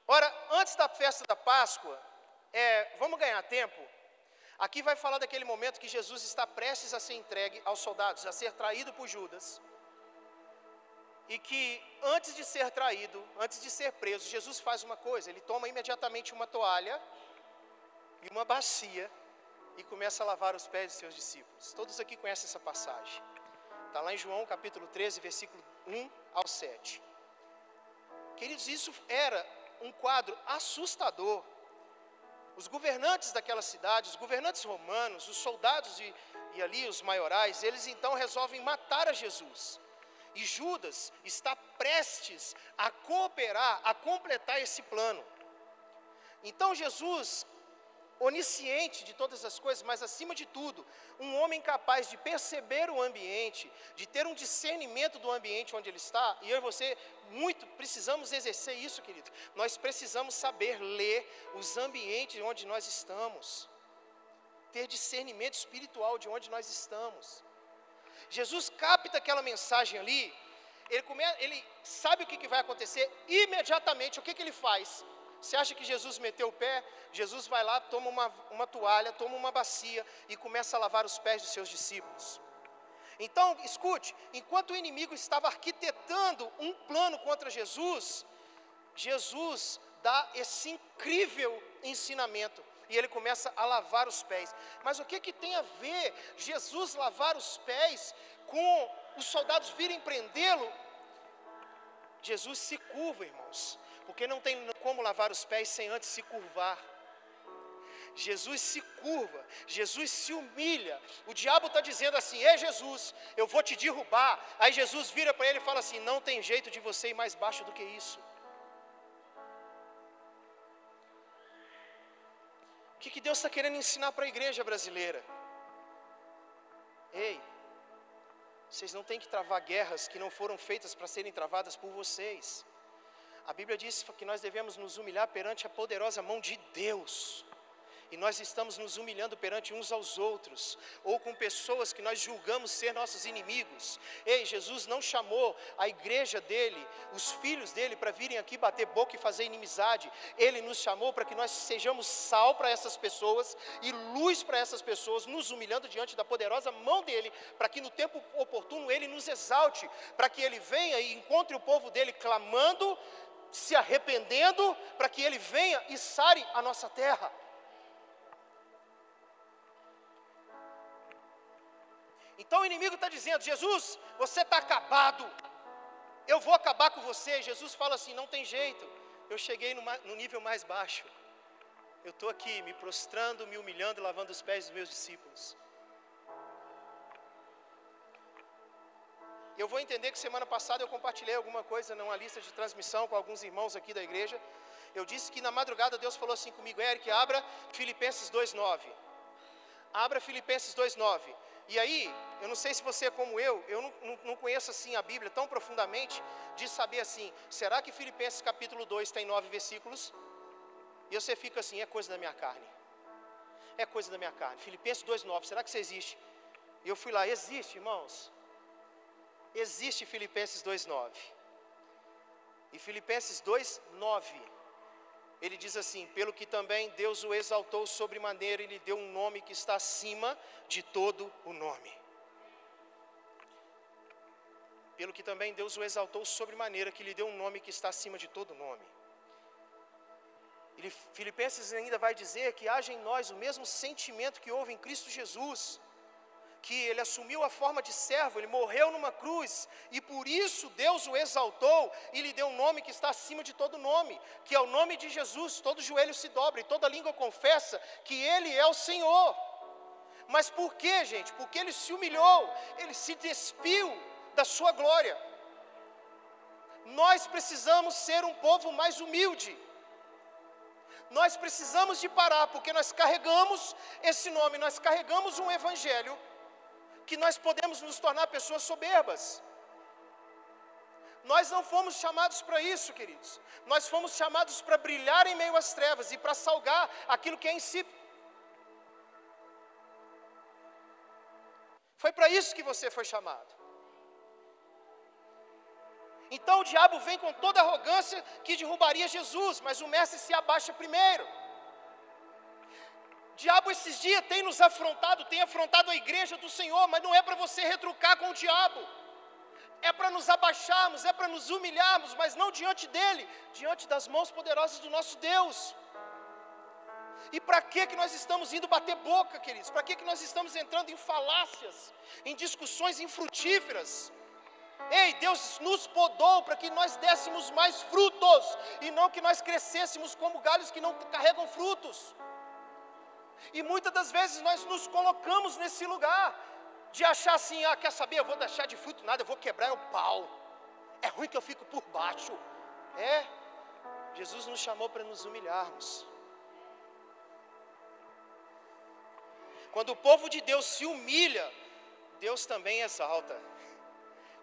Ora, antes da festa da Páscoa, vamos ganhar tempo. Aqui vai falar daquele momento que Jesus está prestes a ser entregue aos soldados, a ser traído por Judas. E que antes de ser traído, antes de ser preso, Jesus faz uma coisa: ele toma imediatamente uma toalha e uma bacia e começa a lavar os pés de seus discípulos. Todos aqui conhecem essa passagem. Está lá em João capítulo 13, versículo 1 ao 7. Queridos, isso era um quadro assustador. Os governantes daquela cidade, os governantes romanos, os soldados e ali os maiorais, eles então resolvem matar a Jesus. E Judas está prestes a cooperar, a completar esse plano. Então Jesus, onisciente de todas as coisas, mas acima de tudo, um homem capaz de perceber o ambiente, de ter um discernimento do ambiente onde ele está, e eu e você precisamos exercer isso, querido. Nós precisamos saber ler os ambientes onde nós estamos. ter discernimento espiritual de onde nós estamos. Jesus capta aquela mensagem ali, ele sabe o que vai acontecer, imediatamente, o que ele faz? Você acha que Jesus meteu o pé? Jesus vai lá, toma uma toalha, toma uma bacia e começa a lavar os pés dos seus discípulos. Então, escute, enquanto o inimigo estava arquitetando um plano contra Jesus, Jesus dá esse incrível ensinamento. E ele começa a lavar os pés. Mas o que tem a ver Jesus lavar os pés com os soldados virem prendê-lo? Jesus se curva, irmãos, porque não tem como lavar os pés sem antes se curvar. Jesus se curva, Jesus se humilha. O diabo está dizendo assim: ei Jesus, eu vou te derrubar. Aí Jesus vira para ele e fala assim: não tem jeito de você ir mais baixo do que isso. O que Deus está querendo ensinar para a igreja brasileira? Ei, vocês não têm que travar guerras que não foram feitas para serem travadas por vocês. A Bíblia diz que nós devemos nos humilhar perante a poderosa mão de Deus. E nós estamos nos humilhando perante uns aos outros, ou com pessoas que nós julgamos ser nossos inimigos. Ei, Jesus não chamou a igreja dele, os filhos dele, para virem aqui bater boca e fazer inimizade. Ele nos chamou para que nós sejamos sal para essas pessoas e luz para essas pessoas, nos humilhando diante da poderosa mão dele, para que no tempo oportuno ele nos exalte, para que ele venha e encontre o povo dele clamando, se arrependendo, para que ele venha e sare a nossa terra. Então o inimigo está dizendo: Jesus, você está acabado, eu vou acabar com você. Jesus fala assim: não tem jeito, eu cheguei no nível mais baixo, eu estou aqui me prostrando, me humilhando, lavando os pés dos meus discípulos. Eu vou entender que semana passada eu compartilhei alguma coisa numa lista de transmissão com alguns irmãos aqui da igreja. Eu disse que na madrugada Deus falou assim comigo: Eric, abra Filipenses 2:9. Abra Filipenses 2:9. E aí, eu não sei se você é como eu não conheço assim a Bíblia tão profundamente, de saber assim, será que Filipenses capítulo 2 tem 9 versículos? E você fica assim: é coisa da minha carne. É coisa da minha carne. Filipenses 2:9, será que isso existe? E eu fui lá: existe, irmãos. Existe Filipenses 2:9. E Filipenses 2:9, ele diz assim: pelo que também Deus o exaltou sobremaneira e lhe deu um nome que está acima de todo o nome. Pelo que também Deus o exaltou sobremaneira que lhe deu um nome que está acima de todo o nome. Filipenses ainda vai dizer que haja em nós o mesmo sentimento que houve em Cristo Jesus, que ele assumiu a forma de servo, ele morreu numa cruz, e por isso Deus o exaltou e lhe deu um nome que está acima de todo nome, que é o nome de Jesus. Todo joelho se dobra e toda língua confessa que ele é o Senhor. Mas por quê, gente? Porque ele se humilhou, ele se despiu da sua glória. Nós precisamos ser um povo mais humilde. Nós precisamos de parar, porque nós carregamos esse nome, nós carregamos um evangelho que nós podemos nos tornar pessoas soberbas. Nós não fomos chamados para isso, queridos. Nós fomos chamados para brilhar em meio às trevas e para salgar aquilo que é insípido. Foi para isso que você foi chamado. Então o diabo vem com toda arrogância que derrubaria Jesus, mas o mestre se abaixa primeiro. O diabo esses dias tem nos afrontado, tem afrontado a igreja do Senhor, mas não é para você retrucar com o diabo. É para nos abaixarmos, é para nos humilharmos, mas não diante dele, diante das mãos poderosas do nosso Deus. E para que nós estamos indo bater boca, queridos? Para que nós estamos entrando em falácias, em discussões infrutíferas? Ei, Deus nos podou para que nós dessemos mais frutos, e não que nós crescêssemos como galhos que não carregam frutos. E muitas das vezes nós nos colocamos nesse lugar, de achar assim: ah, quer saber, eu vou deixar de fruto nada, eu vou quebrar o pau. É ruim que eu fico por baixo. Jesus nos chamou para nos humilharmos. Quando o povo de Deus se humilha, Deus também exalta.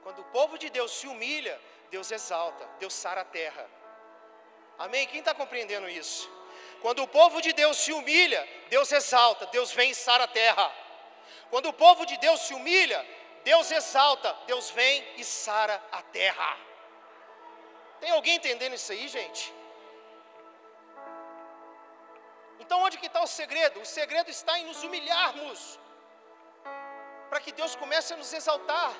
Quando o povo de Deus se humilha, Deus exalta, Deus sara a terra. Amém? Quem está compreendendo isso? Quando o povo de Deus se humilha, Deus exalta, Deus vem e sara a terra. Quando o povo de Deus se humilha, Deus exalta, Deus vem e sara a terra. Tem alguém entendendo isso aí, gente? Então onde que está o segredo? O segredo está em nos humilharmos, para que Deus comece a nos exaltar.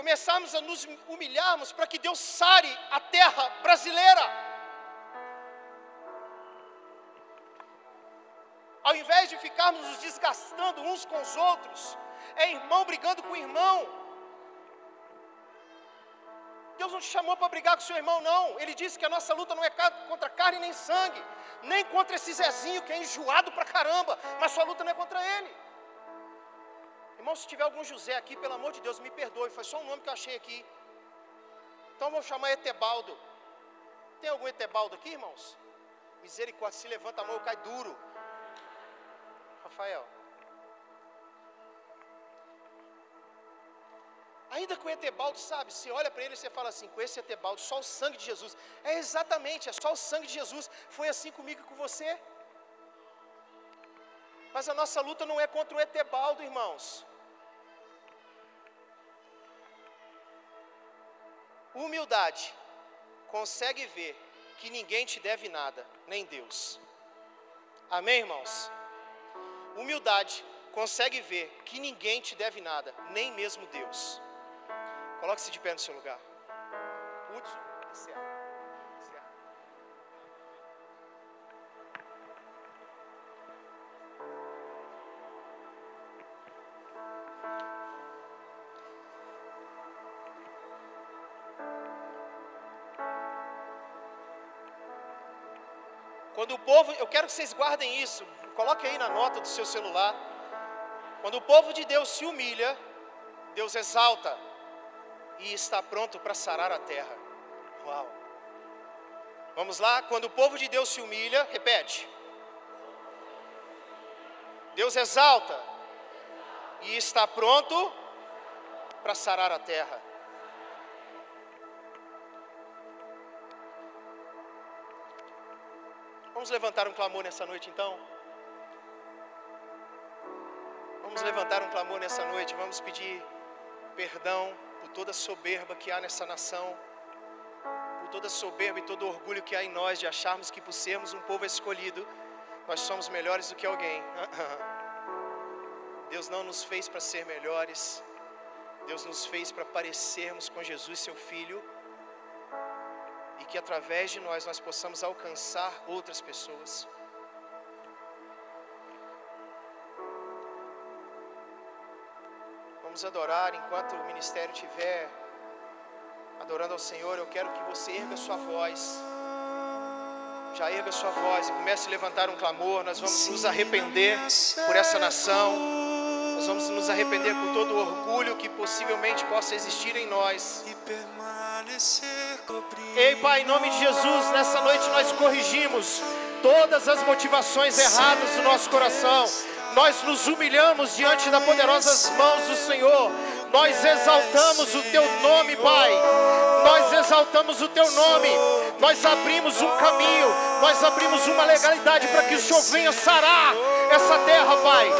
Começarmos a nos humilharmos para que Deus sare a terra brasileira. Ao invés de ficarmos nos desgastando uns com os outros, é irmão brigando com irmão. Deus não te chamou para brigar com seu irmão, não. Ele disse que a nossa luta não é contra carne nem sangue, nem contra esse Zezinho que é enjoado pra caramba, mas sua luta não é contra ele. Irmão, se tiver algum José aqui, pelo amor de Deus, me perdoe, foi só um nome que eu achei aqui. Então eu vou chamar Etebaldo. Tem algum Etebaldo aqui, irmãos? Misericórdia, se levanta a mão, cai duro. Rafael. Ainda com o Etebaldo, sabe, você olha para ele e você fala assim, com esse Etebaldo, só o sangue de Jesus. É exatamente, é só o sangue de Jesus. Foi assim comigo e com você. Mas a nossa luta não é contra o Etebaldo, irmãos. Humildade consegue ver que ninguém te deve nada, nem Deus. Amém, irmãos? Humildade consegue ver que ninguém te deve nada, nem mesmo Deus. Coloque-se de pé no seu lugar. Hudson, encerra. Quando o povo, eu quero que vocês guardem isso, coloque aí na nota do seu celular. Quando o povo de Deus se humilha, Deus exalta e está pronto para sarar a terra. Uau! Vamos lá, quando o povo de Deus se humilha, repete. Deus exalta e está pronto para sarar a terra. Vamos levantar um clamor nessa noite então? Vamos levantar um clamor nessa noite, vamos pedir perdão por toda a soberba que há nessa nação, por toda a soberba e todo o orgulho que há em nós de acharmos que por sermos um povo escolhido, nós somos melhores do que alguém. Deus não nos fez para ser melhores, Deus nos fez para parecermos com Jesus, seu Filho, e que através de nós possamos alcançar outras pessoas. Vamos adorar enquanto o ministério estiver adorando ao Senhor. Eu quero que você erga sua voz. Já erga sua voz e comece a levantar um clamor. Nós vamos nos arrepender por essa nação. Nós vamos nos arrepender por todo o orgulho que possivelmente possa existir em nós. Ei, Pai, em nome de Jesus, nessa noite nós corrigimos todas as motivações erradas do nosso coração. Nós nos humilhamos diante das poderosas mãos do Senhor. Nós exaltamos o Teu nome, Pai. Nós exaltamos o Teu nome. Nós abrimos um caminho, nós abrimos uma legalidade para que o Senhor venha sarar essa terra, Pai.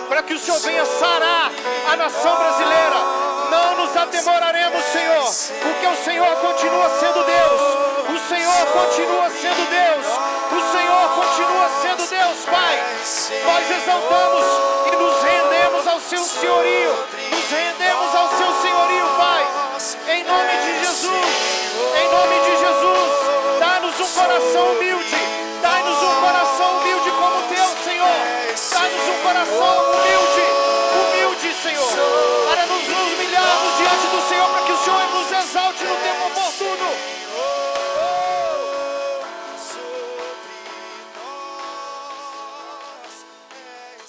Para que o Senhor venha sarar a nação brasileira. Não nos atemoraremos, Senhor, porque o Senhor continua sendo Deus. O Senhor continua sendo Deus. O Senhor continua sendo Deus, Pai. Nós exaltamos e nos rendemos ao Seu senhorio. Nos rendemos ao Seu senhorio, Pai. Em nome de Jesus. Em nome de Jesus. Dá-nos um coração humilde. Dá-nos um coração humilde como o Teu, Senhor. Dá-nos um coração humilde. Humilde, Senhor. Para nos humilharmos diante do Senhor, para que o Senhor nos exalte no tempo oportuno.